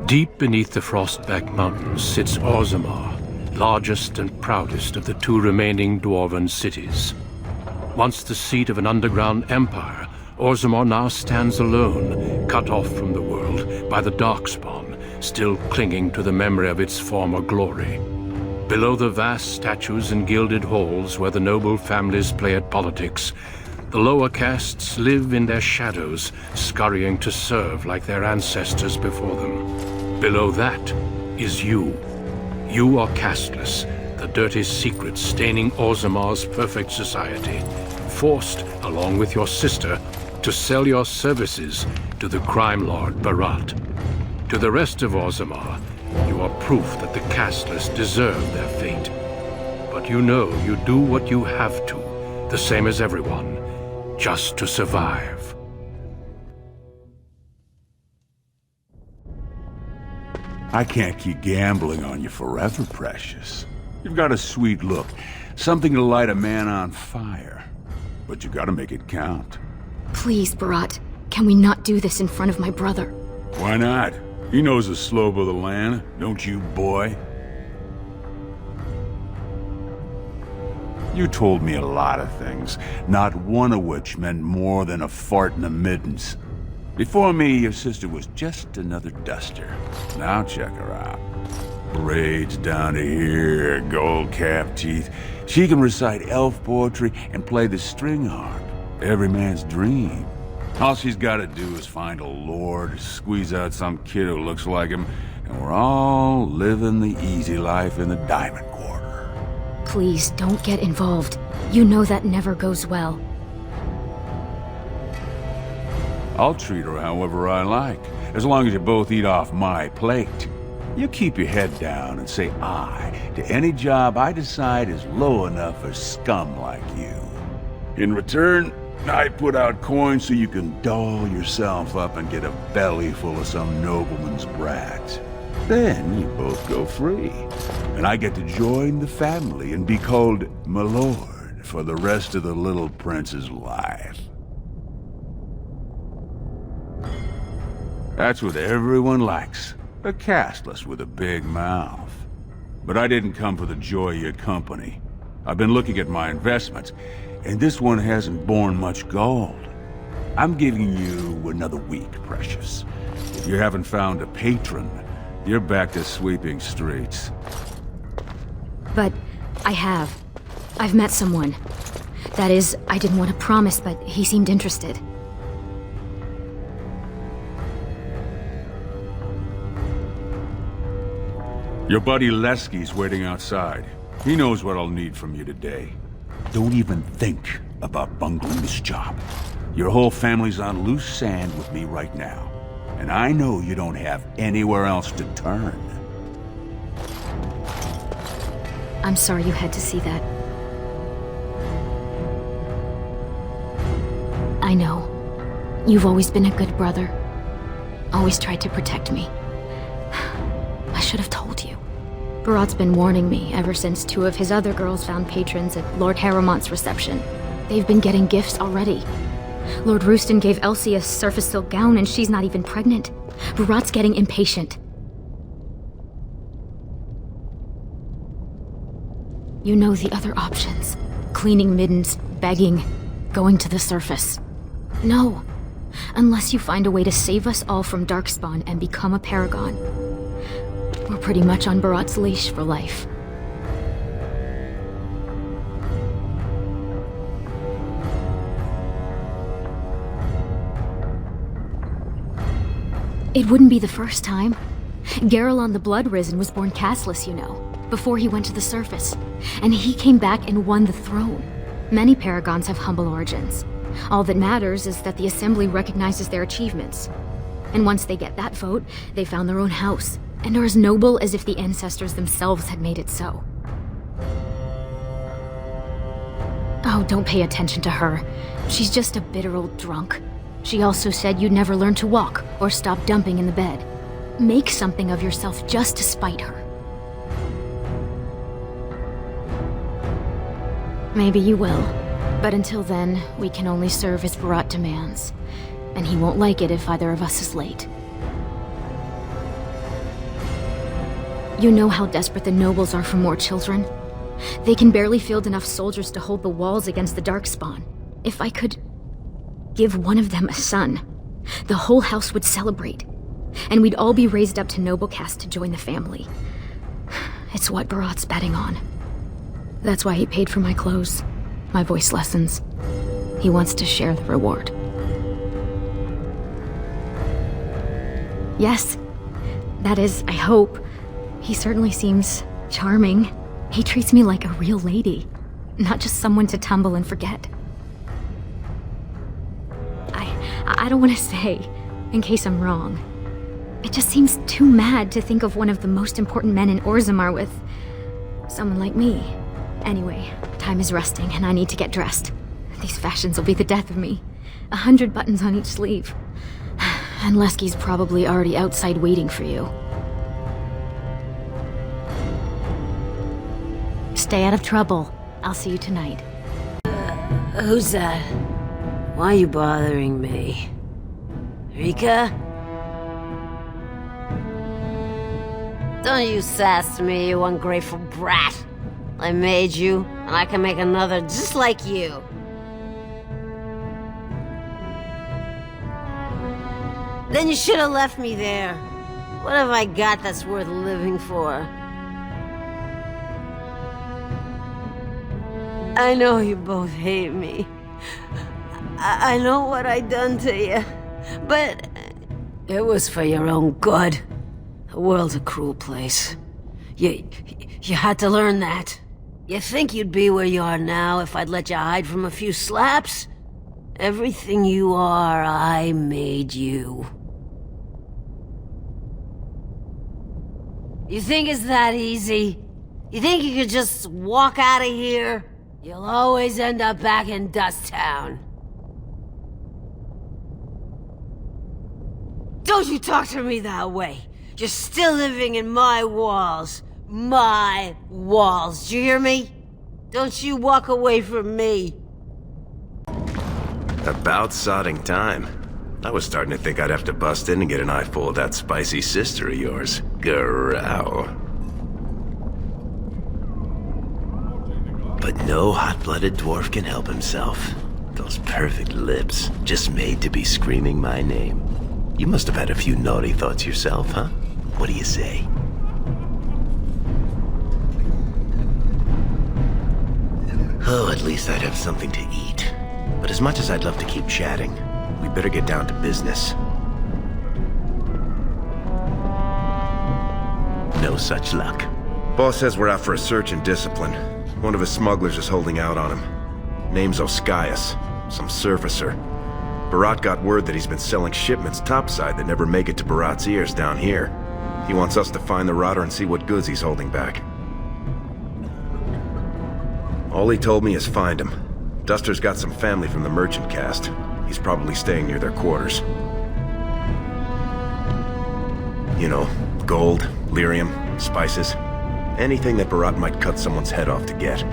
Deep beneath the Frostback Mountains sits Orzammar, largest and proudest of the two remaining dwarven cities. Once the seat of an underground empire, Orzammar now stands alone, cut off from the world by the Darkspawn, still clinging to the memory of its former glory. Below the vast statues and gilded halls where the noble families play at politics, the lower castes live in their shadows, scurrying to serve like their ancestors before them. Below that is you. You are casteless, the dirty secret staining Orzammar's perfect society, forced, along with your sister, to sell your services to the crime lord Barat. To the rest of Orzammar, you are proof that the casteless deserve their fate. But you know you do what you have to, the same as everyone, just to survive. I can't keep gambling on you forever, Precious. You've got a sweet look, something to light a man on fire. But you gotta make it count. Please, Barat, can we not do this in front of my brother? Why not? He knows the slope of the land, don't you, boy? You told me a lot of things, not one of which meant more than a fart in the middens. Before me, your sister was just another duster. Now check her out. Braids down to here, gold-capped teeth. She can recite elf poetry and play the string harp. Every man's dream. All she's gotta do is find a lord, squeeze out some kid who looks like him, and we're all living the easy life in the Diamond Quarter. Please, don't get involved. You know that never goes well. I'll treat her however I like, as long as you both eat off my plate. You keep your head down and say aye to any job I decide is low enough for scum like you. In return, I put out coins so you can doll yourself up and get a belly full of some nobleman's brat. Then you both go free, and I get to join the family and be called my lord for the rest of the little prince's life. That's what everyone likes. A casteless with a big mouth. But I didn't come for the joy of your company. I've been looking at my investments, and this one hasn't borne much gold. I'm giving you another week, Precious. If you haven't found a patron, you're back to sweeping streets. But I have. I've met someone. That is, I didn't want to promise, but he seemed interested. Your buddy Lesky's waiting outside. He knows what I'll need from you today. Don't even think about bungling this job. Your whole family's on loose sand with me right now. And I know you don't have anywhere else to turn. I'm sorry you had to see that. I know. You've always been a good brother. Always tried to protect me. I should have told you. Barat's been warning me ever since two of his other girls found patrons at Lord Harrowmont's reception. They've been getting gifts already. Lord Rooston gave Elsie a surface silk gown and she's not even pregnant. Barat's getting impatient. You know the other options. Cleaning middens, begging, going to the surface. No. Unless you find a way to save us all from Darkspawn and become a paragon. We're pretty much on Barat's leash for life. It wouldn't be the first time. Garrelon the Blood Risen was born casteless, you know, before he went to the surface. And he came back and won the throne. Many paragons have humble origins. All that matters is that the Assembly recognizes their achievements. And once they get that vote, they found their own house, and are as noble as if the ancestors themselves had made it so. Oh, don't pay attention to her. She's just a bitter old drunk. She also said you'd never learn to walk or stop dumping in the bed. Make something of yourself just to spite her. Maybe you will, but until then, we can only serve as Barat demands. And he won't like it if either of us is late. You know how desperate the nobles are for more children. They can barely field enough soldiers to hold the walls against the Darkspawn. If I could give one of them a son, the whole house would celebrate, and we'd all be raised up to noble caste to join the family. It's what Barat's betting on. That's why he paid for my clothes, my voice lessons. He wants to share the reward. Yes. That is, I hope. He certainly seems charming. He treats me like a real lady, not just someone to tumble and forget. I don't want to say, in case I'm wrong. It just seems too mad to think of one of the most important men in Orzammar with someone like me. Anyway, time is rusting and I need to get dressed. These fashions will be the death of me. 100 buttons on each sleeve. And Lesky's probably already outside waiting for you. Stay out of trouble. I'll see you tonight. Who's that? Why are you bothering me? Rika? Don't you sass me, you ungrateful brat. I made you, and I can make another just like you. Then you should have left me there. What have I got that's worth living for? I know you both hate me. I know what I done to you, but it was for your own good. The world's a cruel place. You had to learn that. You think you'd be where you are now if I'd let you hide from a few slaps? Everything you are, I made you. You think it's that easy? You think you could just walk out of here? You'll always end up back in Dust Town. Don't you talk to me that way. You're still living in my walls. My walls. Do you hear me? Don't you walk away from me. About sodding time. I was starting to think I'd have to bust in and get an eyeful of that spicy sister of yours. Growl. But no hot-blooded dwarf can help himself. Those perfect lips, just made to be screaming my name. You must have had a few naughty thoughts yourself, huh? What do you say? Oh, at least I'd have something to eat. But as much as I'd love to keep chatting, we better get down to business. No such luck. Boss says we're out for a search and discipline. One of his smugglers is holding out on him. Name's Oskias, some surfacer. Barat got word that he's been selling shipments topside that never make it to Barat's ears down here. He wants us to find the rotter and see what goods he's holding back. All he told me is find him. Duster's got some family from the merchant caste. He's probably staying near their quarters. You know, gold, lyrium, spices. Anything that Barat might cut someone's head off to get.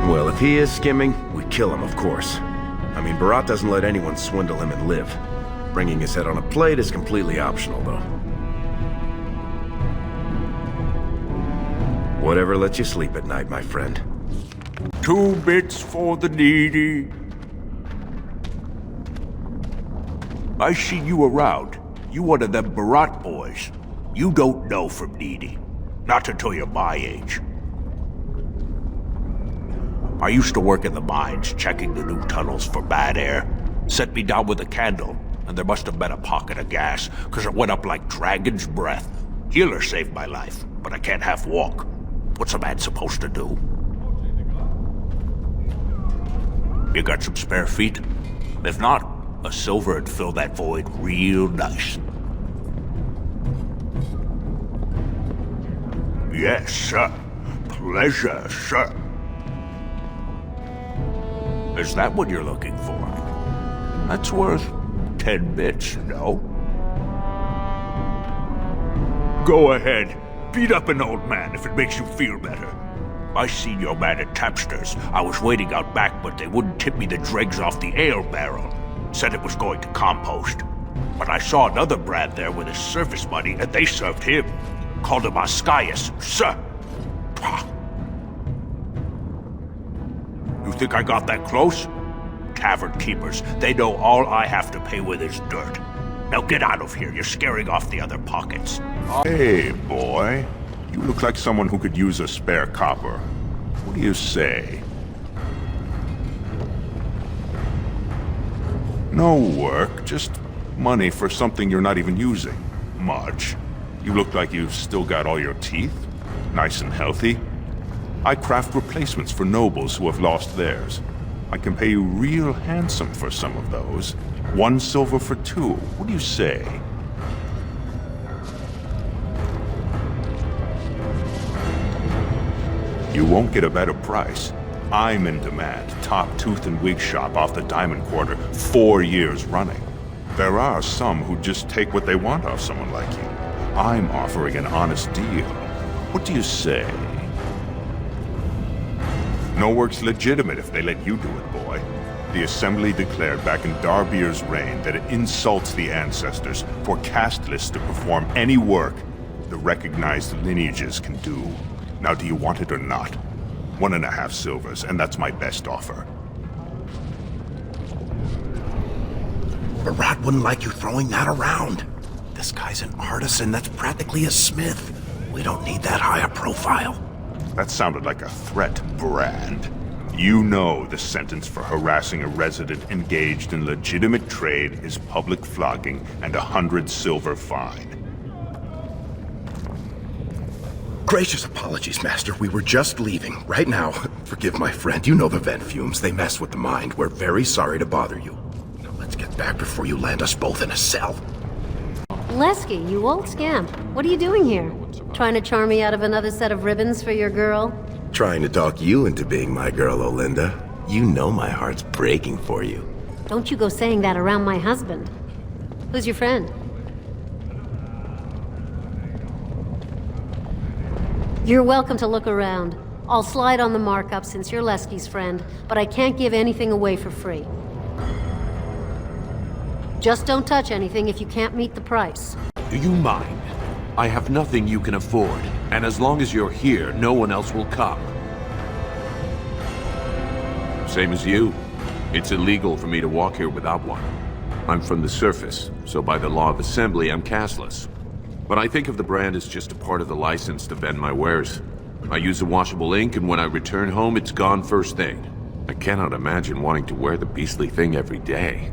Well, if he is skimming, we kill him, of course. I mean, Barat doesn't let anyone swindle him and live. Bringing his head on a plate is completely optional, though. Whatever lets you sleep at night, my friend. 2 bits for the needy. I seen you around. You one of them Barat boys. You don't know from needy. Not until you're my age. I used to work in the mines, checking the new tunnels for bad air. Set me down with a candle, and there must have been a pocket of gas, because it went up like dragon's breath. Healer saved my life, but I can't half walk. What's a man supposed to do? You got some spare feet? If not, a silver would fill that void real nice. Yes, sir. Pleasure, sir. Is that what you're looking for? That's worth 10 bits, no? Go ahead. Beat up an old man if it makes you feel better. I seen your man at Tapster's. I was waiting out back, but they wouldn't tip me the dregs off the ale barrel. Said it was going to compost. But I saw another Brad there with his surface money, and they served him. Called him Ascaius, sir. Pah. You think I got that close? Tavern keepers, they know all I have to pay with is dirt. Now get out of here, you're scaring off the other pockets. Hey, boy. You look like someone who could use a spare copper. What do you say? No work, just money for something you're not even using. Much. You look like you've still got all your teeth. Nice and healthy. I craft replacements for nobles who have lost theirs. I can pay you real handsome for some of those. 1 silver for 2. What do you say? You won't get a better price. I'm in demand. Top tooth and wig shop off the Diamond Quarter, 4 years running. There are some who just take what they want off someone like you. I'm offering an honest deal. What do you say? No work's legitimate if they let you do it, boy. The Assembly declared back in Darbier's reign that it insults the ancestors for casteless to perform any work the recognized lineages can do. Now, do you want it or not? 1.5 silvers, and that's my best offer. Barat wouldn't like you throwing that around. This guy's an artisan that's practically a smith. We don't need that high a profile. That sounded like a threat, Brand. You know the sentence for harassing a resident engaged in legitimate trade is public flogging and 100 silver fine. Gracious apologies, Master. We were just leaving. Right now, forgive my friend. You know the vent fumes. They mess with the mind. We're very sorry to bother you. Now let's get back before you land us both in a cell. Lesky, you old scamp. What are you doing here? Trying to charm me out of another set of ribbons for your girl? Trying to talk you into being my girl, Olinda. You know my heart's breaking for you. Don't you go saying that around my husband. Who's your friend? You're welcome to look around. I'll slide on the markup since you're Lesky's friend, but I can't give anything away for free. Just don't touch anything if you can't meet the price. Do you mind? I have nothing you can afford, and as long as you're here, no one else will come. Same as you. It's illegal for me to walk here without one. I'm from the surface, so by the law of assembly, I'm casteless. But I think of the brand as just a part of the license to vend my wares. I use a washable ink, and when I return home, it's gone first thing. I cannot imagine wanting to wear the beastly thing every day.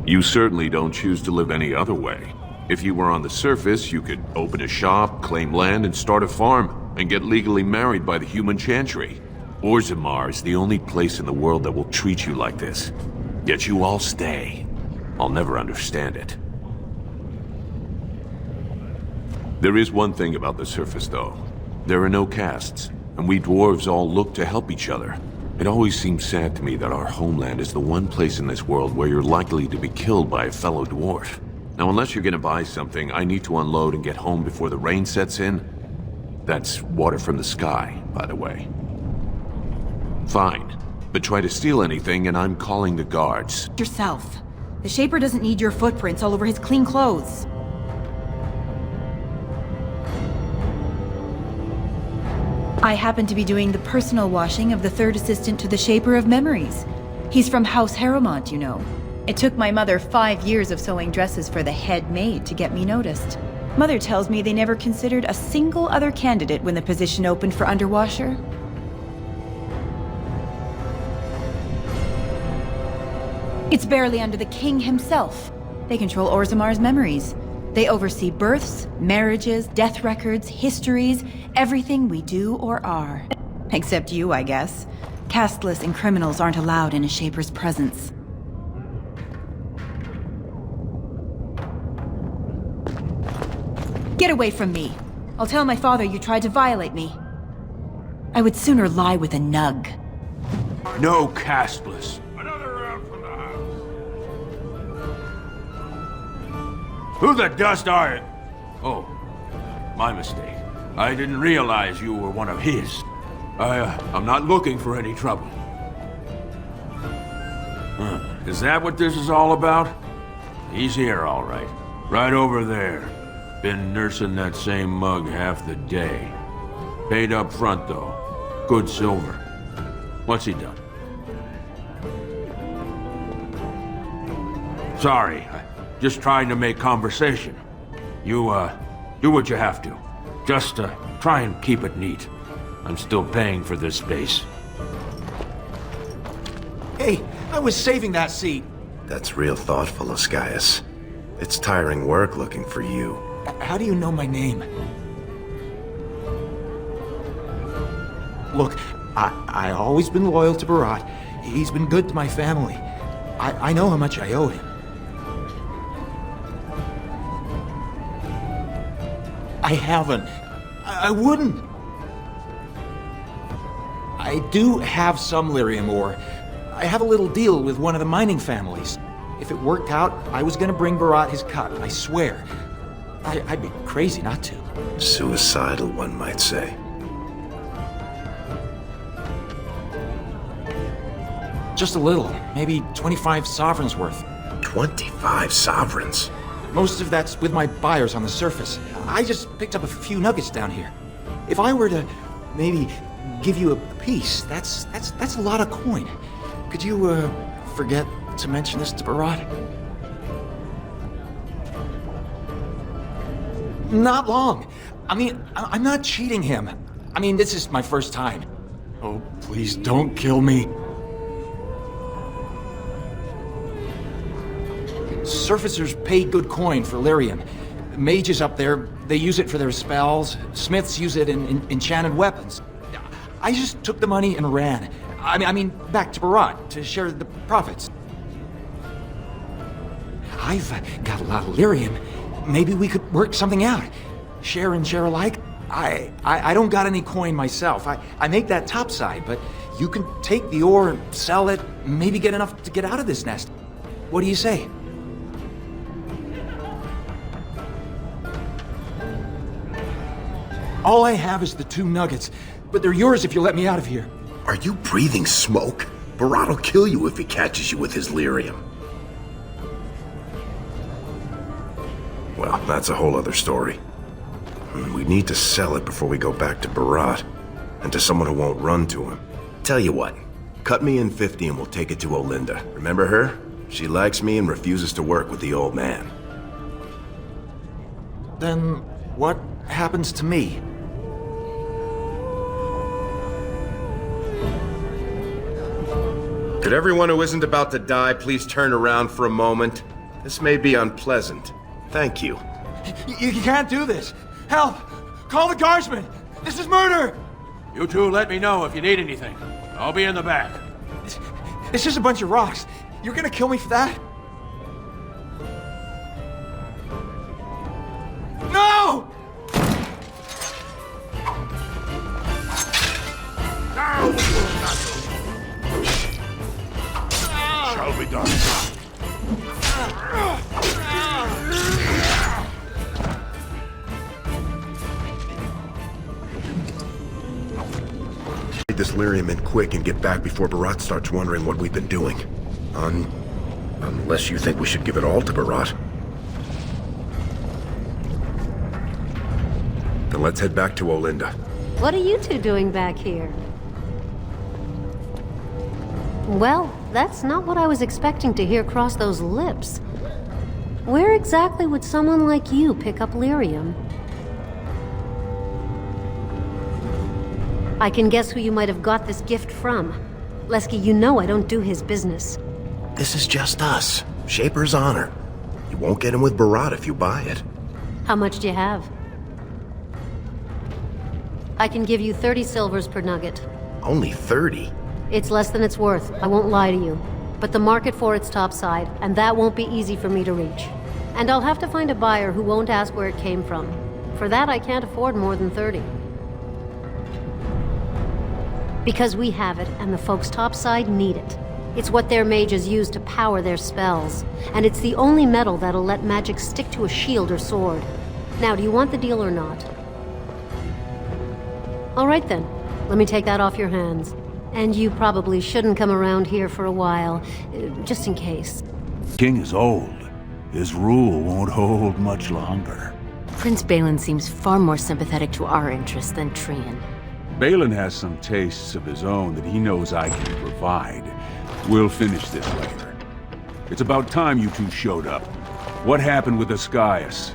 You certainly don't choose to live any other way. If you were on the surface, you could open a shop, claim land, and start a farm, and get legally married by the human chantry. Orzammar is the only place in the world that will treat you like this. Yet you all stay. I'll never understand it. There is one thing about the surface, though. There are no castes, and we dwarves all look to help each other. It always seems sad to me that our homeland is the one place in this world where you're likely to be killed by a fellow dwarf. Now, unless you're gonna buy something, I need to unload and get home before the rain sets in. That's water from the sky, by the way. Fine, but try to steal anything and I'm calling the guards. Yourself. The Shaper doesn't need your footprints all over his clean clothes. I happen to be doing the personal washing of the third assistant to the Shaper of Memories. He's from House Harrowmont, you know. It took my mother 5 years of sewing dresses for the head maid to get me noticed. Mother tells me they never considered a single other candidate when the position opened for underwasher. It's barely under the king himself. They control Orzammar's memories. They oversee births, marriages, death records, histories, everything we do or are. Except you, I guess. Casteless and criminals aren't allowed in a Shaper's presence. Get away from me. I'll tell my father you tried to violate me. I would sooner lie with a nug. No casteless. Who the dust are you? Oh, my mistake. I didn't realize you were one of his. I'm not looking for any trouble. Is that what this is all about? He's here, all right. Right over there. Been nursing that same mug half the day. Paid up front, though. Good silver. What's he done? Sorry, just trying to make conversation. You, do what you have to. Just, try and keep it neat. I'm still paying for this space. Hey, I was saving that seat. That's real thoughtful, Ascaius. It's tiring work looking for you. How do you know my name? Look, I always been loyal to Barat. He's been good to my family. I know how much I owe him. I haven't. I wouldn't. I do have some lyrium ore. I have a little deal with one of the mining families. If it worked out, I was gonna bring Barat his cut, I swear. I'd be crazy not to. Suicidal, one might say. Just a little, maybe 25 sovereigns worth. 25 sovereigns? Most of that's with my buyers on the surface. I just picked up a few nuggets down here. If I were to maybe give you a piece, that's a lot of coin. Could you, forget to mention this to Barat? Not long. I mean, I'm not cheating him. I mean, this is my first time. Oh, please don't kill me. Surfacers pay good coin for lyrium. Mages up there, they use it for their spells. Smiths use it in enchanted weapons. I just took the money and ran. I mean, back to Barat to share the profits. I've got a lot of lyrium. Maybe we could work something out. Share and share alike. I don't got any coin myself. I make that topside, but you can take the ore and sell it, maybe get enough to get out of this nest. What do you say? All I have is the 2 nuggets, but they're yours if you let me out of here. Are you breathing smoke? Barat will kill you if he catches you with his lyrium. Well, that's a whole other story. We need to sell it before we go back to Barat, and to someone who won't run to him. Tell you what, cut me in 50 and we'll take it to Olinda. Remember her? She likes me and refuses to work with the old man. Then what happens to me? Could everyone who isn't about to die please turn around for a moment? This may be unpleasant. Thank you. You can't do this! Help! Call the guardsmen! This is murder! You two let me know if you need anything. I'll be in the back. It's just a bunch of rocks. You're gonna kill me for that? No! Shall be done. Get this lyrium in quick and get back before Barat starts wondering what we've been doing. Unless you think we should give it all to Barat. Then let's head back to Olinda. What are you two doing back here? Well, that's not what I was expecting to hear cross those lips. Where exactly would someone like you pick up lyrium? I can guess who you might have got this gift from. Lesky, you know I don't do his business. This is just us. Shaper's honor. You won't get him with Barat if you buy it. How much do you have? I can give you 30 silvers per nugget. Only 30? It's less than it's worth, I won't lie to you. But the market for it's topside, and that won't be easy for me to reach. And I'll have to find a buyer who won't ask where it came from. For that, I can't afford more than 30. Because we have it, and the folks topside need it. It's what their mages use to power their spells. And it's the only metal that'll let magic stick to a shield or sword. Now, do you want the deal or not? All right then. Let me take that off your hands. And you probably shouldn't come around here for a while, just in case. King is old. His rule won't hold much longer. Prince Balin seems far more sympathetic to our interests than Trian. Balin has some tastes of his own that he knows I can provide. We'll finish this later. It's about time you two showed up. What happened with Ascaius?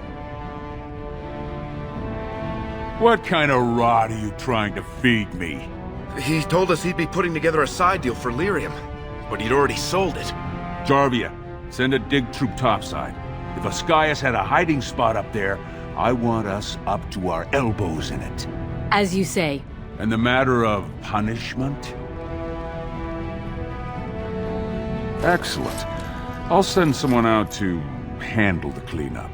What kind of rot are you trying to feed me? He told us he'd be putting together a side deal for Lyrium, but he'd already sold it. Jarvia, send a dig troop topside. If Ascaius had a hiding spot up there, I want us up to our elbows in it. As you say. And the matter of punishment? Excellent. I'll send someone out to handle the cleanup.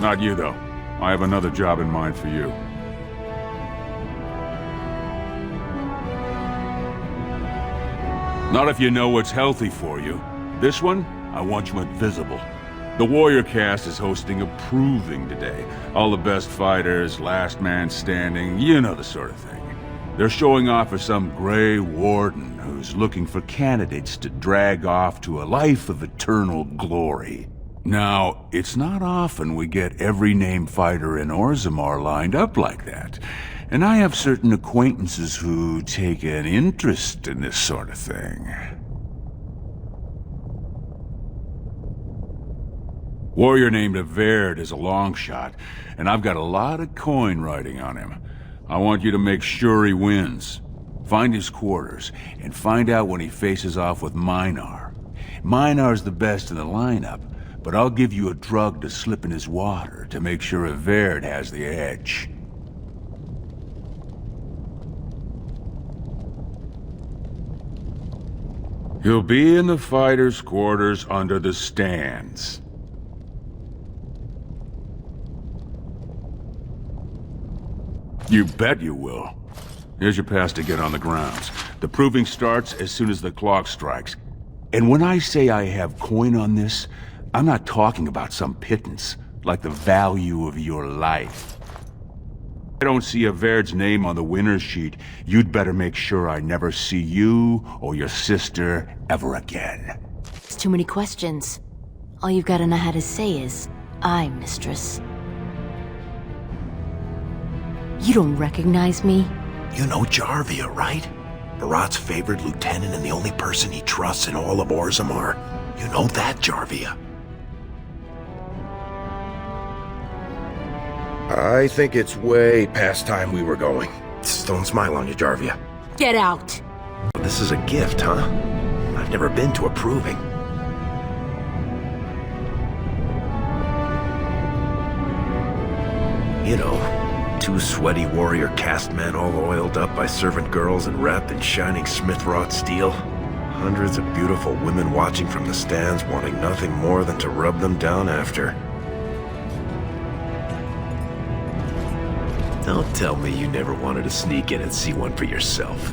Not you, though. I have another job in mind for you. Not if you know what's healthy for you. This one, I want you invisible. The warrior cast is hosting a proving today. All the best fighters, last man standing, you know the sort of thing. They're showing off for some gray warden who's looking for candidates to drag off to a life of eternal glory. Now, it's not often we get every named fighter in Orzammar lined up like that. And I have certain acquaintances who take an interest in this sort of thing. Warrior named Averd is a long shot, and I've got a lot of coin riding on him. I want you to make sure he wins. Find his quarters, and find out when he faces off with Minar. Minar's the best in the lineup, but I'll give you a drug to slip in his water to make sure Averd has the edge. He'll be in the fighters' quarters under the stands. You bet you will. Here's your pass to get on the grounds. The proving starts as soon as the clock strikes. And when I say I have coin on this, I'm not talking about some pittance, like the value of your life. If I don't see Averd's name on the winner's sheet, you'd better make sure I never see you or your sister ever again. It's too many questions. All you've got to know how to say is, "Aye, mistress." You don't recognize me? You know Jarvia, right? Barat's favorite lieutenant and the only person he trusts in all of Orzammar. You know that, Jarvia. I think it's way past time we were going. Just don't smile on you, Jarvia. Get out! This is a gift, huh? I've never been to a proving. You know, two sweaty warrior cast men all oiled up by servant girls and wrapped in shining smith-wrought steel. Hundreds of beautiful women watching from the stands, wanting nothing more than to rub them down after. Don't tell me you never wanted to sneak in and see one for yourself.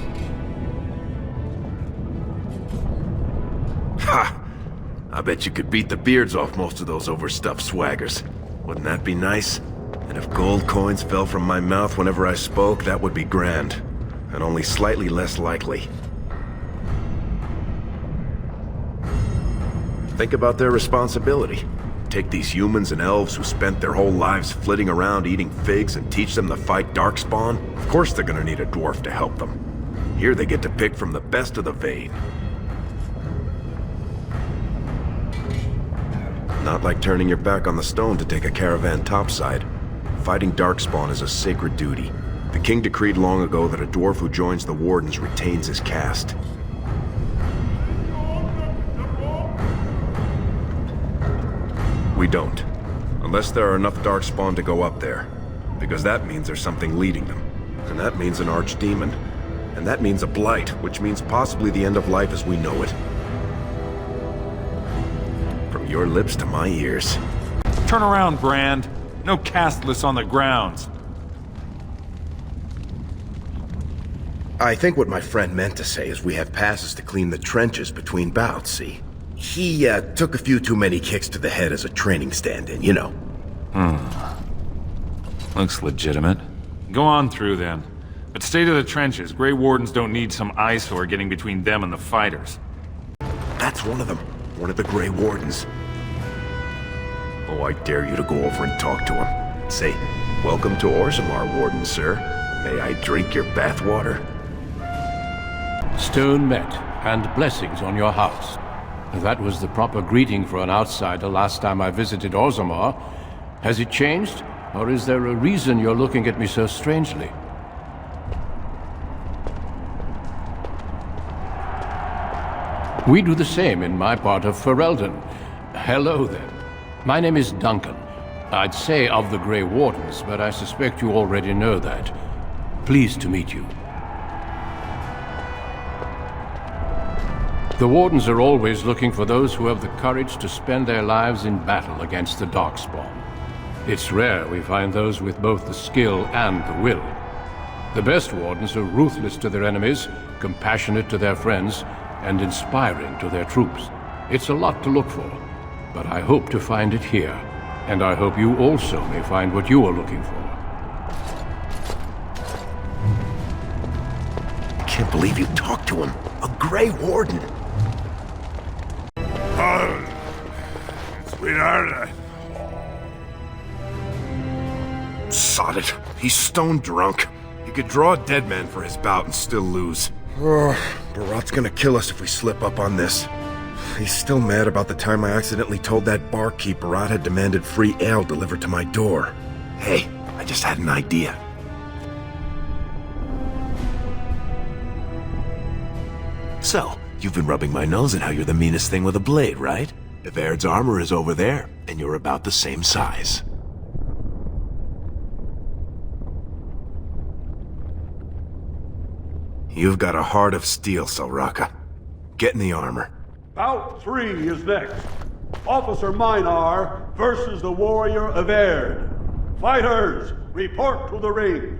Ha! I bet you could beat the beards off most of those overstuffed swaggers. Wouldn't that be nice? And if gold coins fell from my mouth whenever I spoke, that would be grand. And only slightly less likely. Think about their responsibility. Take these humans and elves who spent their whole lives flitting around eating figs and teach them to fight Darkspawn. Of course they're gonna need a dwarf to help them. Here they get to pick from the best of the vein. Not like turning your back on the stone to take a caravan topside. Fighting Darkspawn is a sacred duty. The king decreed long ago that a dwarf who joins the Wardens retains his caste. We don't. Unless there are enough Darkspawn to go up there. Because that means there's something leading them. And that means an archdemon. And that means a blight, which means possibly the end of life as we know it. From your lips to my ears. Turn around, Brand. No casteless on the grounds. I think what my friend meant to say is we have passes to clean the trenches between bouts, see? He, took a few too many kicks to the head as a training stand-in, you know. Looks legitimate. Go on through, then. But stay to the trenches. Grey Wardens don't need some eyesore getting between them and the fighters. That's one of them. One of the Grey Wardens. Oh, I dare you to go over and talk to him. Say, welcome to Orgrimmar, Warden, sir. May I drink your bathwater? Stone met, and blessings on your house. That was the proper greeting for an outsider last time I visited Orgrimmar. Has it changed? Or is there a reason you're looking at me so strangely? We do the same in my part of Ferelden. Hello then. My name is Duncan. I'd say of the Grey Wardens, but I suspect you already know that. Pleased to meet you. The Wardens are always looking for those who have the courage to spend their lives in battle against the Darkspawn. It's rare we find those with both the skill and the will. The best Wardens are ruthless to their enemies, compassionate to their friends, and inspiring to their troops. It's a lot to look for, but I hope to find it here, and I hope you also may find what you are looking for. I can't believe you talked to him. A Grey Warden. Sweetheart. Sod it. He's stone drunk. He could draw a dead man for his bout and still lose. Barat's gonna kill us if we slip up on this. He's still mad about the time I accidentally told that barkeep Barat had demanded free ale delivered to my door. Hey, I just had an idea. So, you've been rubbing my nose at how you're the meanest thing with a blade, right? Evaird's armor is over there, and you're about the same size. You've got a heart of steel, Saraka. Get in the armor. Bout 3 is next. Officer Minar versus the warrior Evaird. Fighters, report to the ring.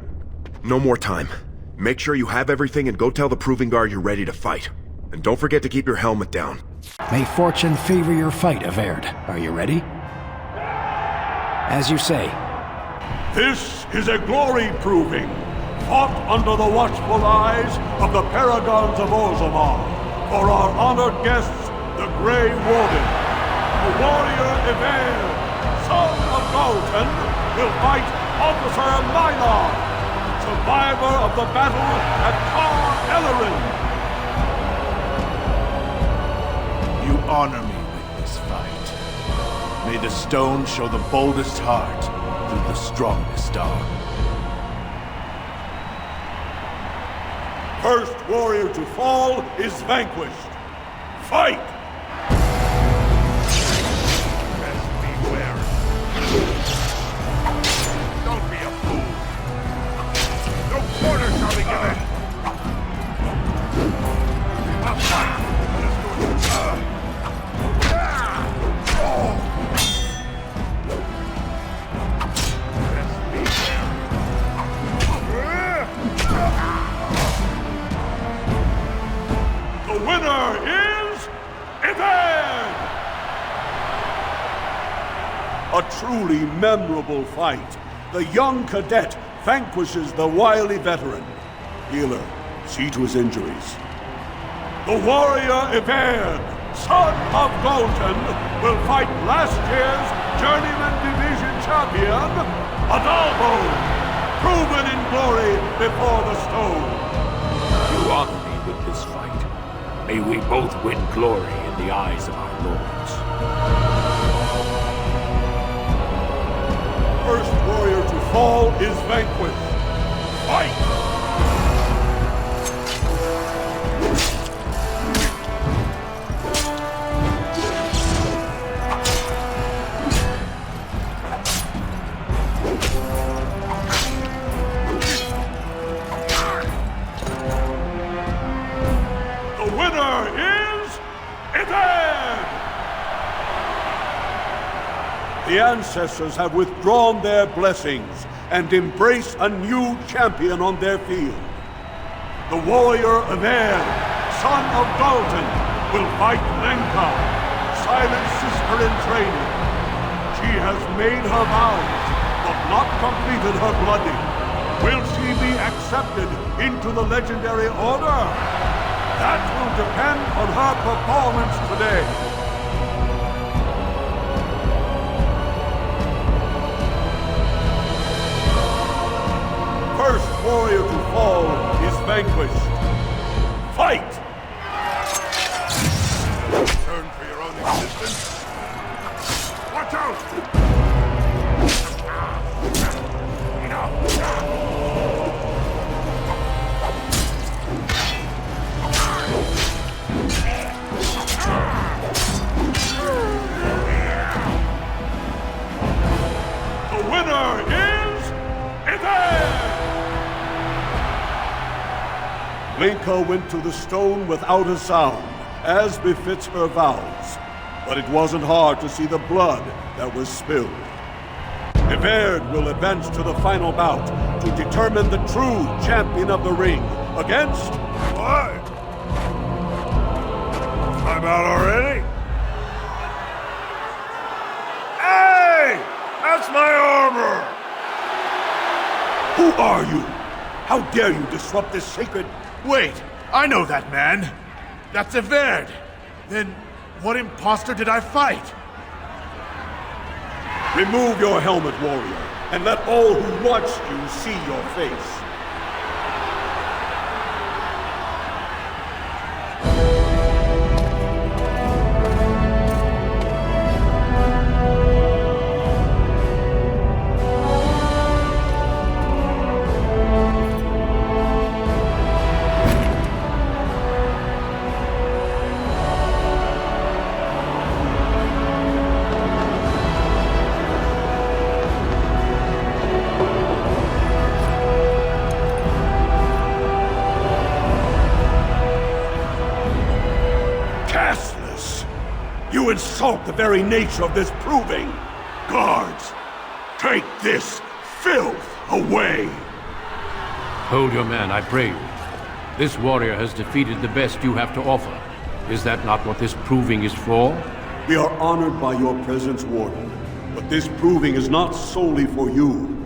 No more time. Make sure you have everything and go tell the Proving Guard you're ready to fight. And don't forget to keep your helmet down. May fortune favor your fight, Evaird. Are you ready? As you say. This is a glory proving, fought under the watchful eyes of the paragons of Orgrimmar, for our honored guests, the Grey Warden. The warrior Evaird, son of Duncan, will fight Officer Minar, survivor of the battle at Tar Ellerin. You honor me with this fight. May the stone show the boldest heart through the strongest arm. First warrior to fall is vanquished. Fight! Best beware. Don't be a fool. No quarter shall be given. A fight. Let us do it. The winner is Evaird! A truly memorable fight. The young cadet vanquishes the wily veteran. Healer, see to his injuries. The warrior Evaird, son of Duncan, will fight last year's Journeyman Division champion, Adalbo, proven in glory before the stone. You honor me with this fight. May we both win glory in the eyes of our lords. First warrior to fall is vanquished. Fight! The ancestors have withdrawn their blessings and embrace a new champion on their field. The warrior Evaird, son of Dalton, will fight Lenka, Silent sister in training. She has made her vows, but not completed her blooding. Will she be accepted into the legendary order? That will depend on her performance today. First warrior to fall is vanquished. Fight! Turn for your own existence. Watch out! The winner is Ishal! Linka went to the stone without a sound, as befits her vows. But it wasn't hard to see the blood that was spilled. Everd will advance to the final bout to determine the true champion of the ring against... What? I'm out already? Hey! That's my armor! Who are you? How dare you disrupt this sacred... Wait, I know that man. That's Everd. Then what imposter did I fight? Remove your helmet, warrior, and let all who watched you see your face. You insult the very nature of this proving! Guards, take this filth away! Hold your man, I pray you. This warrior has defeated the best you have to offer. Is that not what this proving is for? We are honored by your presence, Warden. But this proving is not solely for you.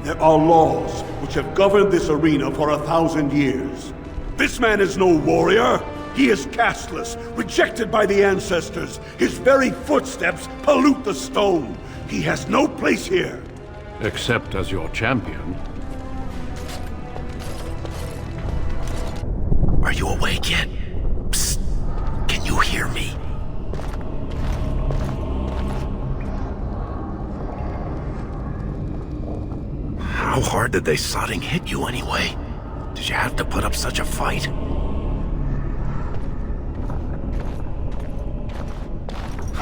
There are laws which have governed this arena for 1,000 years. This man is no warrior! He is casteless, rejected by the ancestors. His very footsteps pollute the stone. He has no place here. Except as your champion. Are you awake yet? Psst. Can you hear me? How hard did they sodding hit you anyway? Did you have to put up such a fight?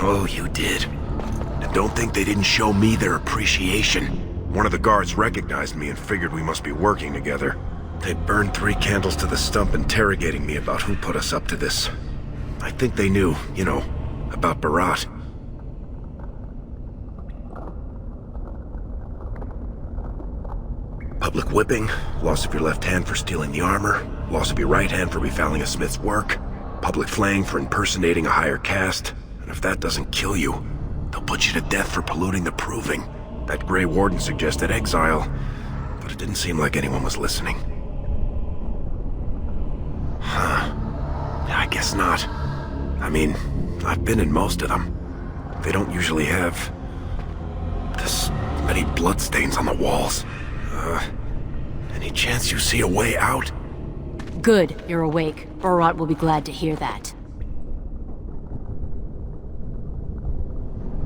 Oh, you did. And don't think they didn't show me their appreciation. One of the guards recognized me and figured we must be working together. They burned 3 candles to the stump interrogating me about who put us up to this. I think they knew, you know, about Barat. Public whipping, loss of your left hand for stealing the armor, loss of your right hand for befoul a smith's work, public flaying for impersonating a higher caste. And if that doesn't kill you, they'll put you to death for polluting the proving. That Grey Warden suggested exile, but it didn't seem like anyone was listening. Huh. I guess not. I mean, I've been in most of them. They don't usually have this many bloodstains on the walls. Any chance you see a way out? Good, you're awake. Barat will be glad to hear that.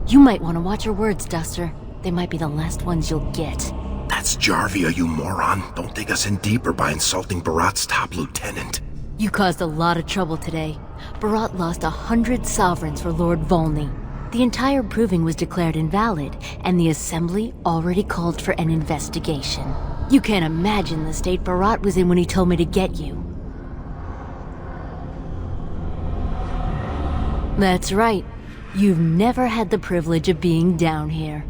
You might want to watch your words, Duster. They might be the last ones you'll get. That's Jarvia, you moron. Don't dig us in deeper by insulting Barat's top lieutenant. You caused a lot of trouble today. Barat lost 100 sovereigns for Lord Volney. The entire proving was declared invalid, and the Assembly already called for an investigation. You can't imagine the state Barat was in when he told me to get you. That's right. You've never had the privilege of being down here.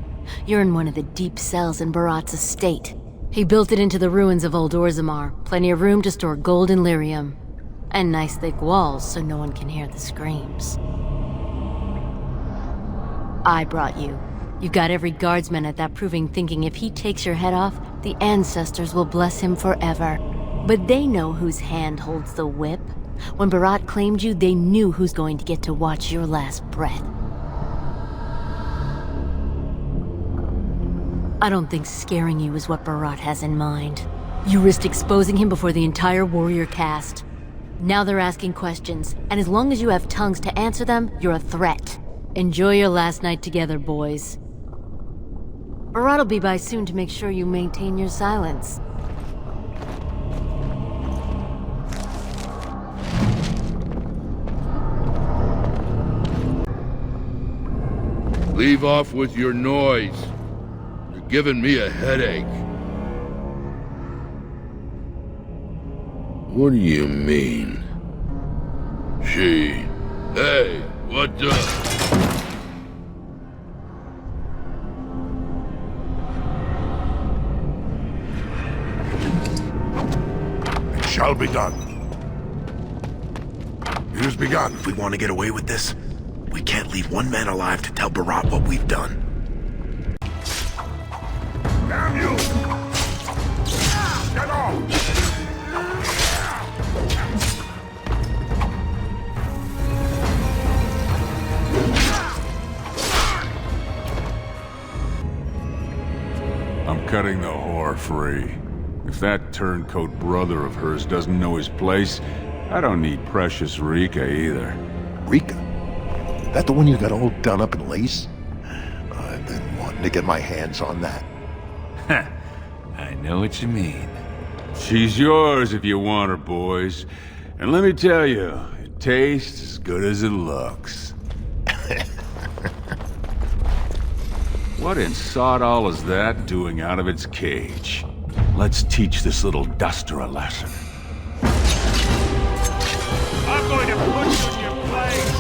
You're in one of the deep cells in Barat's estate. He built it into the ruins of Old Orzammar. Plenty of room to store gold and lyrium. And nice thick walls so no one can hear the screams. I brought you. You got every guardsman at that proving thinking if he takes your head off, the The ancestors will bless him forever. But they know whose hand holds the whip. When Barat claimed you, they knew who's going to get to watch your last breath. I don't think scaring you is what Barat has in mind. You risked exposing him before the entire warrior caste. Now they're asking questions, and as long as you have tongues to answer them, you're a threat. Enjoy your last night together, boys. Barat will be by soon to make sure you maintain your silence. Leave off with your noise. You're giving me a headache. What do you mean? She... Hey, what the... It shall be done. It has begun. If we want to get away with this, we can't leave one man alive to tell Barat what we've done. Damn you! Get off! I'm cutting the whore free. If that turncoat brother of hers doesn't know his place, I don't need precious Rika either. Rika? That the one you got all done up in lace? I've been wanting to get my hands on that. I know what you mean. She's yours if you want her, boys. And let me tell you, it tastes as good as it looks. What in sod all is that doing out of its cage? Let's teach this little duster a lesson. I'm going to put you in your place!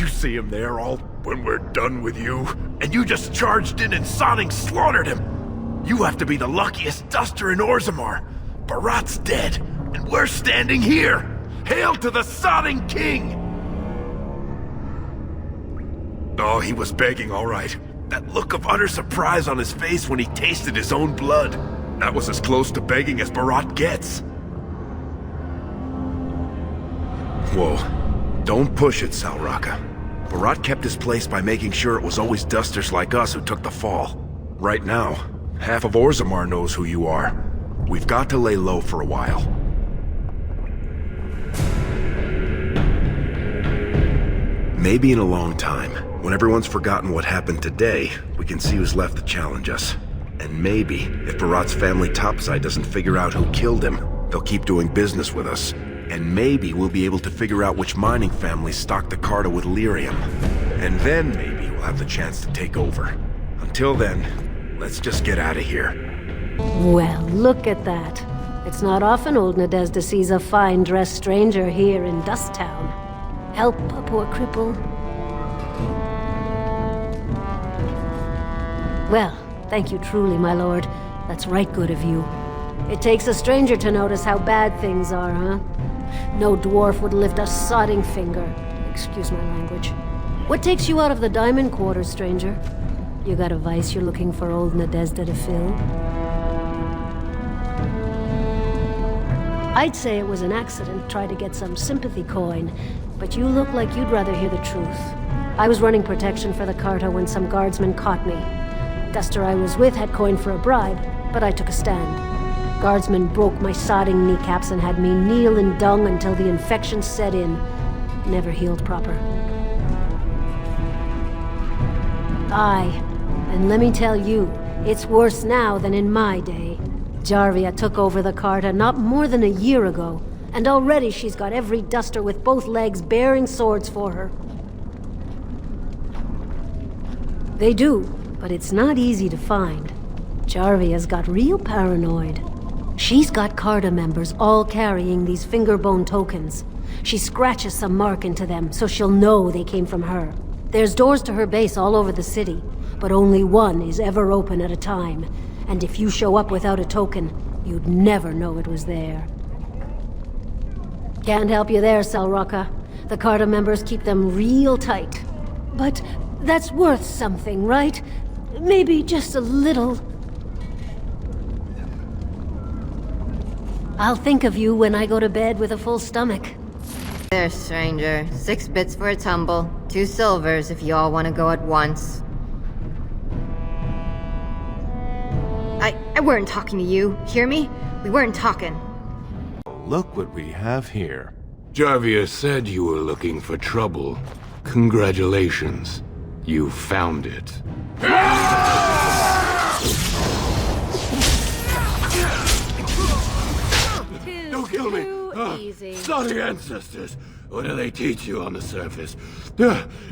See him there all when we're done with you, and you just charged in and sodding slaughtered him. You have to be the luckiest duster in Orzammar. Barat's dead, and we're standing here. Hail to the sodding king! Oh, he was begging, all right. That look of utter surprise on his face when he tasted his own blood. That was as close to begging as Barat gets. Whoa. Don't push it, Salraka. Barat kept his place by making sure it was always dusters like us who took the fall. Right now, half of Orzammar knows who you are. We've got to lay low for a while. Maybe in a long time, when everyone's forgotten what happened today, we can see who's left to challenge us. And maybe, if Barat's family topside doesn't figure out who killed him, they'll keep doing business with us. And maybe we'll be able to figure out which mining families stocked the Carta with lyrium. And then maybe we'll have the chance to take over. Until then, let's just get out of here. Well, look at that. It's not often old Nadezhda sees a fine-dressed stranger here in Dust Town. Help a poor cripple. Well, thank you truly, my lord. That's right good of you. It takes a stranger to notice how bad things are, huh? No dwarf would lift a sodding finger. Excuse my language. What takes you out of the diamond quarters, stranger? You got a vice you're looking for old Nadezhda to fill? I'd say it was an accident, try to get some sympathy coin, but you look like you'd rather hear the truth. I was running protection for the Carta when some guardsmen caught me. Duster I was with had coin for a bribe, but I took a stand. Guardsmen broke my sodding kneecaps and had me kneel in dung until the infection set in. Never healed proper. Aye, and let me tell you, it's worse now than in my day. Jarvia took over the Carta not more than a year ago, and already she's got every duster with both legs bearing swords for her. They do, but it's not easy to find. Jarvia's got real paranoid. She's got Carta members all carrying these fingerbone tokens. She scratches some mark into them so she'll know they came from her. There's doors to her base all over the city, but only one is ever open at a time. And if you show up without a token, you'd never know it was there. Can't help you there, Salraka. The Carta members keep them real tight. But that's worth something, right? Maybe just a little. I'll think of you when I go to bed with a full stomach. There, stranger. 6 bits for a tumble. 2 silvers if you all want to go at once. I weren't talking to you. Hear me? We weren't talking. Look what we have here. Jarvia said you were looking for trouble. Congratulations. You found it. Don't kill me! Easy. Sorry, ancestors. What do they teach you on the surface?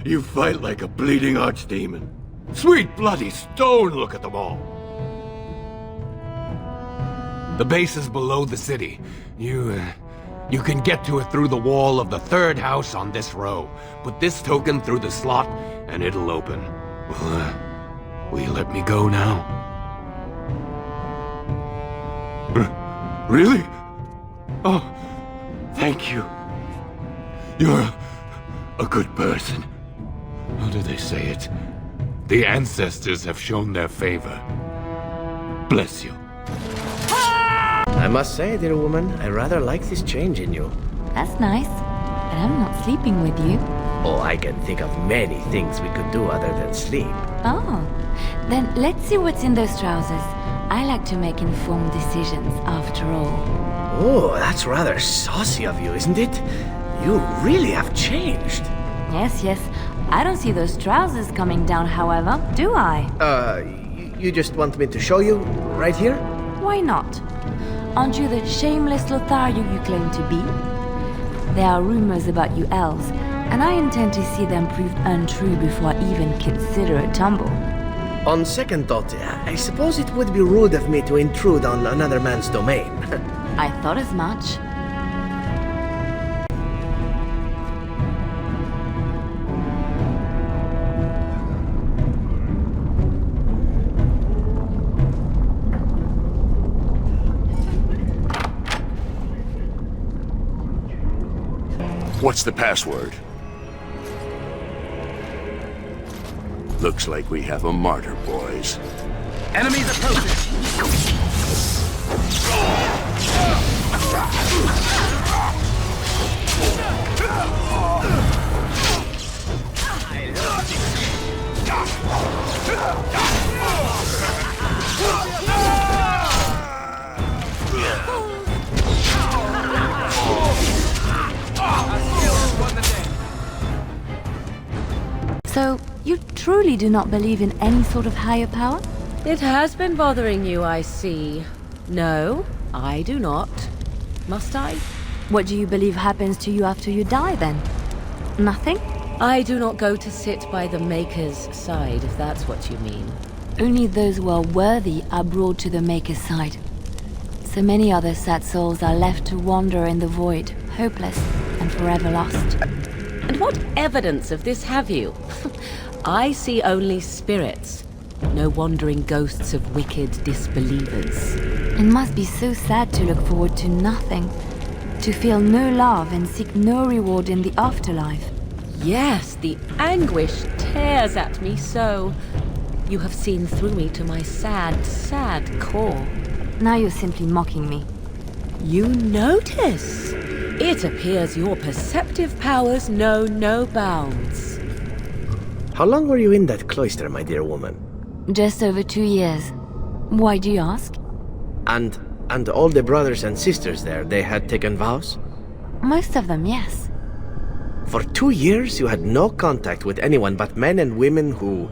You fight like a bleeding archdemon. Sweet bloody stone, look at them all. The base is below the city. You can get to it through the wall of the 3rd house on this row. Put this token through the slot, and it'll open. Will you let me go now? Really? Oh, thank you. You're a good person. How do they say it? The ancestors have shown their favor. Bless you. I must say, dear woman, I rather like this change in you. That's nice, but I'm not sleeping with you. Oh, I can think of many things we could do other than sleep. Oh, then let's see what's in those trousers. I like to make informed decisions, after all. Oh, that's rather saucy of you, isn't it? You really have changed. Yes. I don't see those trousers coming down, however, do I? You just want me to show you right here? Why not? Aren't you the shameless Lothario you claim to be? There are rumors about you elves, and I intend to see them proved untrue before I even consider a tumble. On second thought, I suppose it would be rude of me to intrude on another man's domain. I thought as much. What's the password? Looks like we have a martyr, boys. Enemies approaching! So, you truly do not believe in any sort of higher power? It has been bothering you, I see. No, I do not. Must I? What do you believe happens to you after you die, then? Nothing? I do not go to sit by the Maker's side, if that's what you mean. Only those who are worthy are brought to the Maker's side. So many other sad souls are left to wander in the void, hopeless and forever lost. And what evidence of this have you? I see only spirits. No wandering ghosts of wicked disbelievers. It must be so sad to look forward to nothing. To feel no love and seek no reward in the afterlife. Yes, the anguish tears at me so. You have seen through me to my sad, sad core. Now you're simply mocking me. You notice? It appears your perceptive powers know no bounds. How long were you in that cloister, my dear woman? Just over 2 years. Why do you ask? And all the brothers and sisters there, they had taken vows? Most of them, yes. For 2 years you had no contact with anyone but men and women who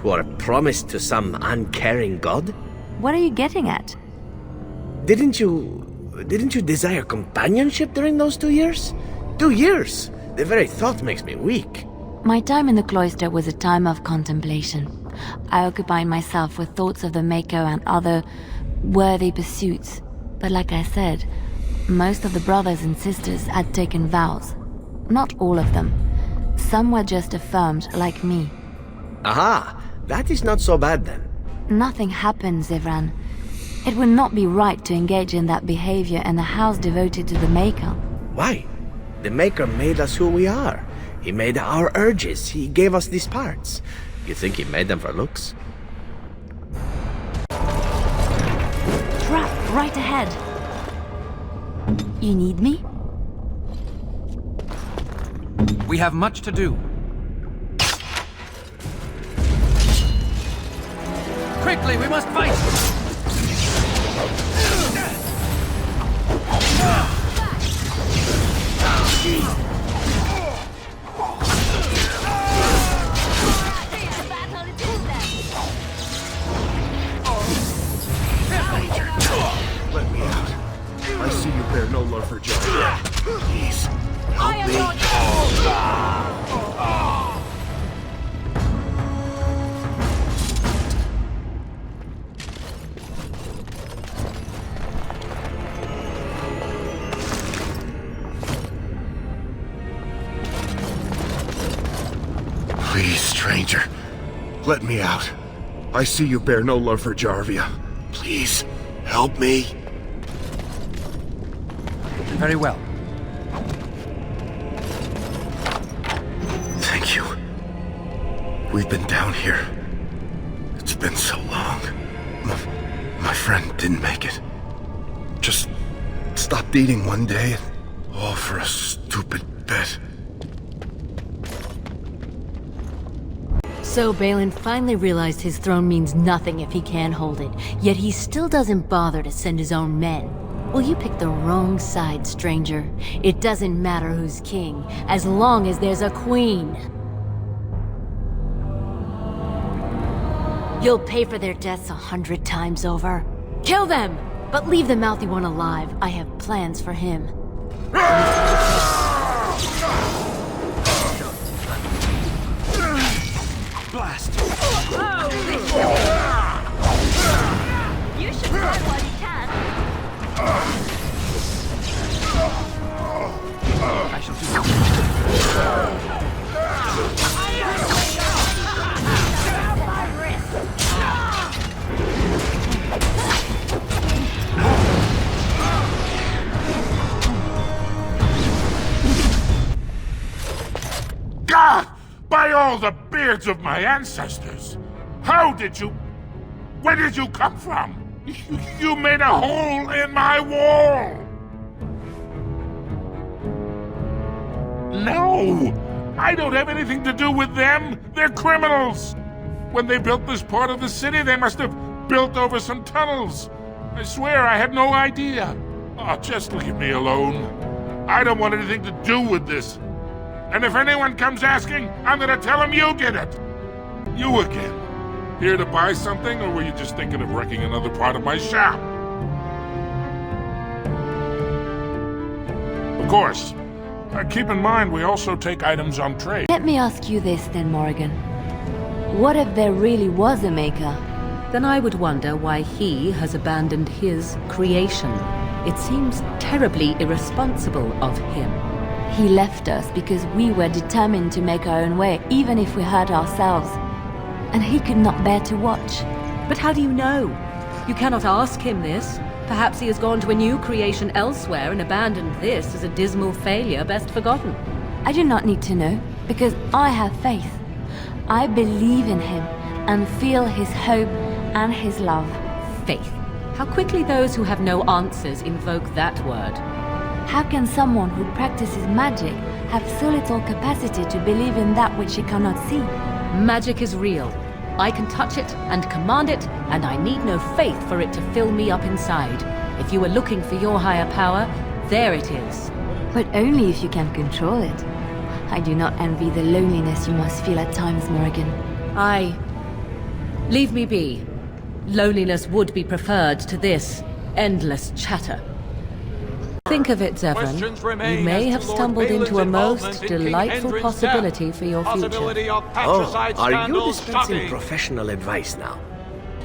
are promised to some uncaring god? What are you getting at? Didn't you desire companionship during those 2 years? 2 years! The very thought makes me weak. My time in the cloister was a time of contemplation. I occupied myself with thoughts of the Maker and other worthy pursuits. But like I said, most of the brothers and sisters had taken vows. Not all of them. Some were just affirmed, like me. Aha! That is not so bad then. Nothing happened, Zevran. It would not be right to engage in that behavior in a house devoted to the Maker. Why? The Maker made us who we are. He made our urges. He gave us these parts. You think he made them for looks? Trap right ahead. You need me? We have much to do. Quickly, we must fight! Let me out. I see you bear no love for John. Please, help me. Please, stranger. Let me out. I see you bear no love for Jarvia. Please, help me. Very well. Thank you. We've been down here. It's been so long. My friend didn't make it. Just stopped eating one day, and all for a stupid bet. So Balin finally realized his throne means nothing if he can't hold it, yet he still doesn't bother to send his own men. Well, you picked the wrong side, stranger. It doesn't matter who's king, as long as there's a queen. You'll pay for their deaths 100 times over. Kill them! But leave the mouthy one alive. I have plans for him. Blast! You should try while you can. I shall do God! By all the beards of my ancestors! How did you... Where did you come from? You made a hole in my wall! No! I don't have anything to do with them! They're criminals! When they built this part of the city, they must have built over some tunnels. I swear I had no idea. Oh, just leave me alone. I don't want anything to do with this. And if anyone comes asking, I'm gonna tell them you did it! You again. Here to buy something, or were you just thinking of wrecking another part of my shop? Of course. Keep in mind, we also take items on trade. Let me ask you this then, Morrigan. What if there really was a Maker? Then I would wonder why he has abandoned his creation. It seems terribly irresponsible of him. He left us because we were determined to make our own way, even if we hurt ourselves. And he could not bear to watch. But how do you know? You cannot ask him this. Perhaps he has gone to a new creation elsewhere and abandoned this as a dismal failure best forgotten. I do not need to know, because I have faith. I believe in him, and feel his hope and his love. Faith. How quickly those who have no answers invoke that word. How can someone who practices magic have so little capacity to believe in that which he cannot see? Magic is real. I can touch it and command it, and I need no faith for it to fill me up inside. If you were looking for your higher power, there it is. But only if you can control it. I do not envy the loneliness you must feel at times, Morrigan. Leave me be. Loneliness would be preferred to this endless chatter. Think of it, Zevran. You may have stumbled into a most delightful possibility for your future. Oh, are you dispensing professional advice now?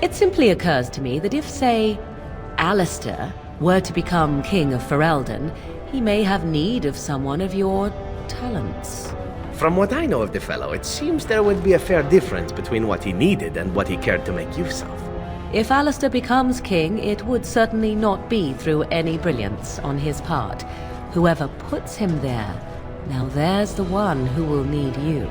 It simply occurs to me that if, say, Alistair were to become King of Ferelden, he may have need of someone of your talents. From what I know of the fellow, it seems there would be a fair difference between what he needed and what he cared to make use of. If Alistair becomes king, it would certainly not be through any brilliance on his part. Whoever puts him there, now there's the one who will need you.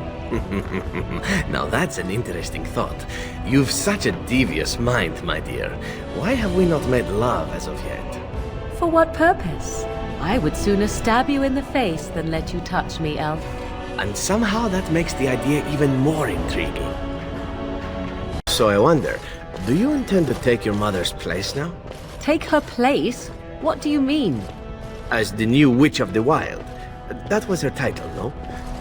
Now that's an interesting thought. You've such a devious mind, my dear. Why have we not made love as of yet? For what purpose? I would sooner stab you in the face than let you touch me, elf. And somehow that makes the idea even more intriguing. So I wonder, do you intend to take your mother's place now? Take her place? What do you mean? As the new Witch of the Wild. That was her title, no?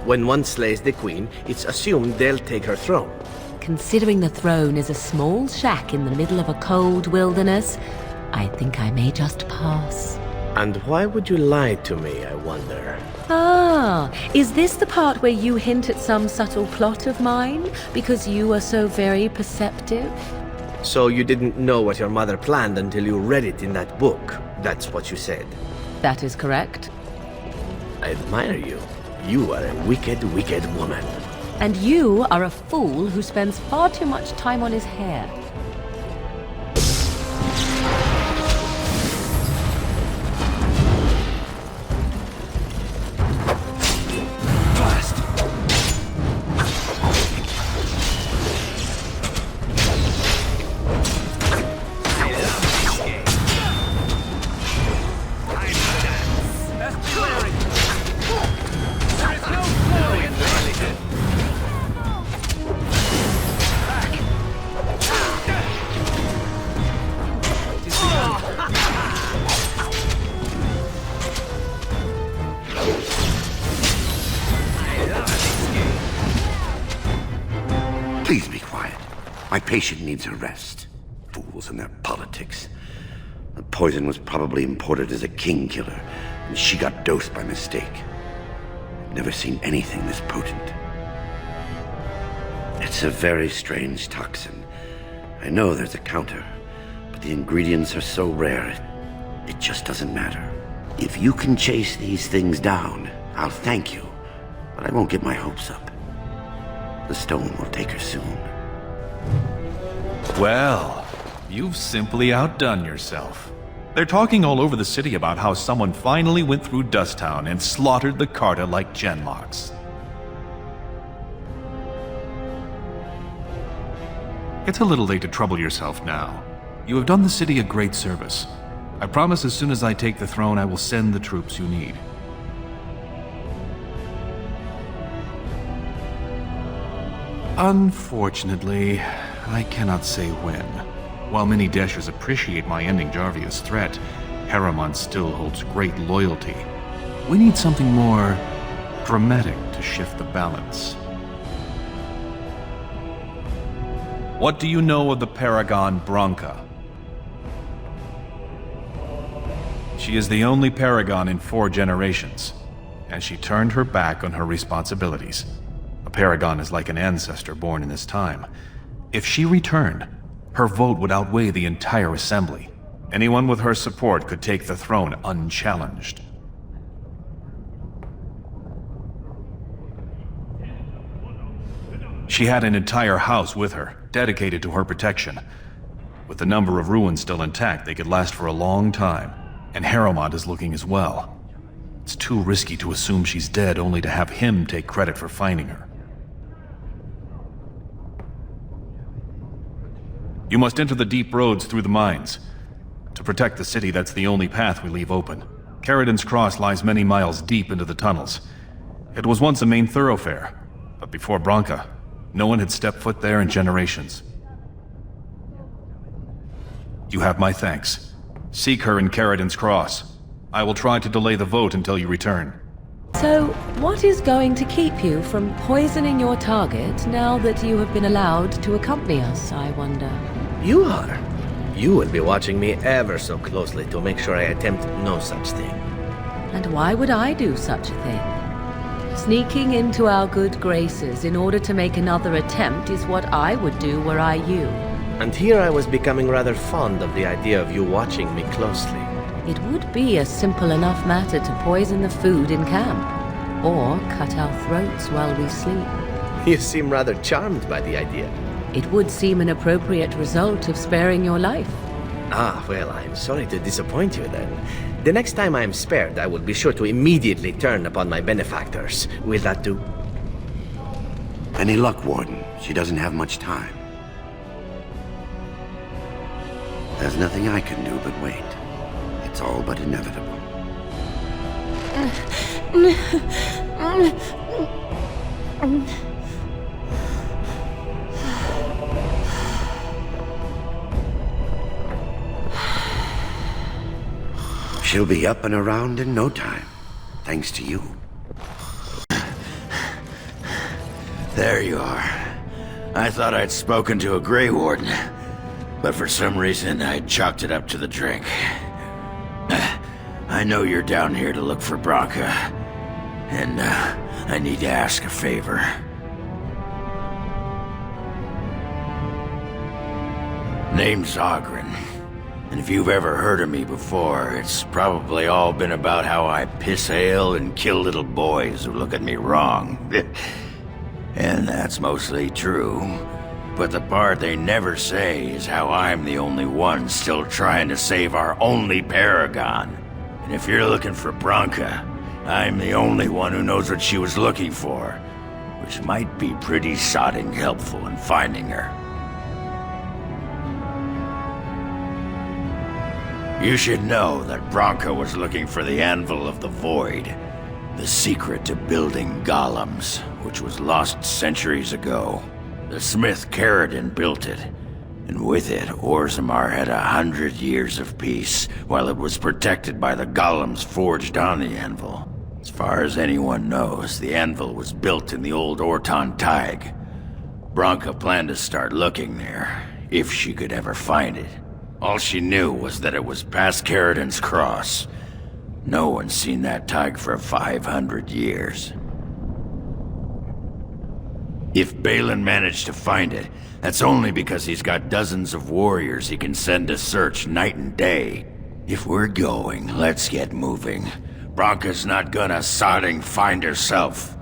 When one slays the queen, it's assumed they'll take her throne. Considering the throne is a small shack in the middle of a cold wilderness, I think I may just pass. And why would you lie to me, I wonder? Ah, is this the part where you hint at some subtle plot of mine? Because you are so very perceptive? So you didn't know what your mother planned until you read it in that book. That's what you said. That is correct. I admire you. You are a wicked, wicked woman. And you are a fool who spends far too much time on his hair. Please be quiet. My patient needs a rest. Fools and their politics. The poison was probably imported as a king killer, and she got dosed by mistake. I've never seen anything this potent. It's a very strange toxin. I know there's a counter, but the ingredients are so rare, it just doesn't matter. If you can chase these things down, I'll thank you, but I won't get my hopes up. The stone will take her soon. Well, you've simply outdone yourself. They're talking all over the city about how someone finally went through Dusttown and slaughtered the Carta like genlocks. It's a little late to trouble yourself now. You have done the city a great service. I promise as soon as I take the throne, I will send the troops you need. Unfortunately, I cannot say when. While many Dashers appreciate my ending Jarvia's threat, Harriman still holds great loyalty. We need something more dramatic to shift the balance. What do you know of the Paragon Branca? She is the only Paragon in 4 generations, and she turned her back on her responsibilities. A Paragon is like an ancestor born in this time. If she returned, her vote would outweigh the entire assembly. Anyone with her support could take the throne unchallenged. She had an entire house with her, dedicated to her protection. With the number of ruins still intact, they could last for a long time. And Harriman is looking as well. It's too risky to assume she's dead only to have him take credit for finding her. You must enter the deep roads through the mines. To protect the city, that's the only path we leave open. Carradin's Cross lies many miles deep into the tunnels. It was once a main thoroughfare, but before Branca, no one had stepped foot there in generations. You have my thanks. Seek her in Carradin's Cross. I will try to delay the vote until you return. So, what is going to keep you from poisoning your target now that you have been allowed to accompany us, I wonder? You are. You will be watching me ever so closely to make sure I attempt no such thing. And why would I do such a thing? Sneaking into our good graces in order to make another attempt is what I would do were I you. And here I was becoming rather fond of the idea of you watching me closely. It would be a simple enough matter to poison the food in camp, or cut our throats while we sleep. You seem rather charmed by the idea. It would seem an appropriate result of sparing your life. Ah, well, I'm sorry to disappoint you then. The next time I am spared, I will be sure to immediately turn upon my benefactors. Will that do? Any luck, Warden? She doesn't have much time. There's nothing I can do but wait. It's all but inevitable. She'll be up and around in no time, thanks to you. There you are. I thought I'd spoken to a Grey Warden, but for some reason I chalked it up to the drink. I know you're down here to look for Branka, and I need to ask a favor. Name's Ogren, and if you've ever heard of me before, it's probably all been about how I piss ale and kill little boys who look at me wrong. And that's mostly true. But the part they never say is how I'm the only one still trying to save our only paragon. And if you're looking for Branka, I'm the only one who knows what she was looking for, which might be pretty sodding helpful in finding her. You should know that Branka was looking for the Anvil of the Void, the secret to building golems, which was lost centuries ago. The smith Caradon built it, and with it, Orzammar had 100 years of peace, while it was protected by the golems forged on the anvil. As far as anyone knows, the anvil was built in the old Orton Tig. Branka planned to start looking there, if she could ever find it. All she knew was that it was past Caradon's cross. No one's seen that Tig for 500 years. If Balin managed to find it, that's only because he's got dozens of warriors he can send to search night and day. If we're going, let's get moving. Branka's not gonna sodding find herself.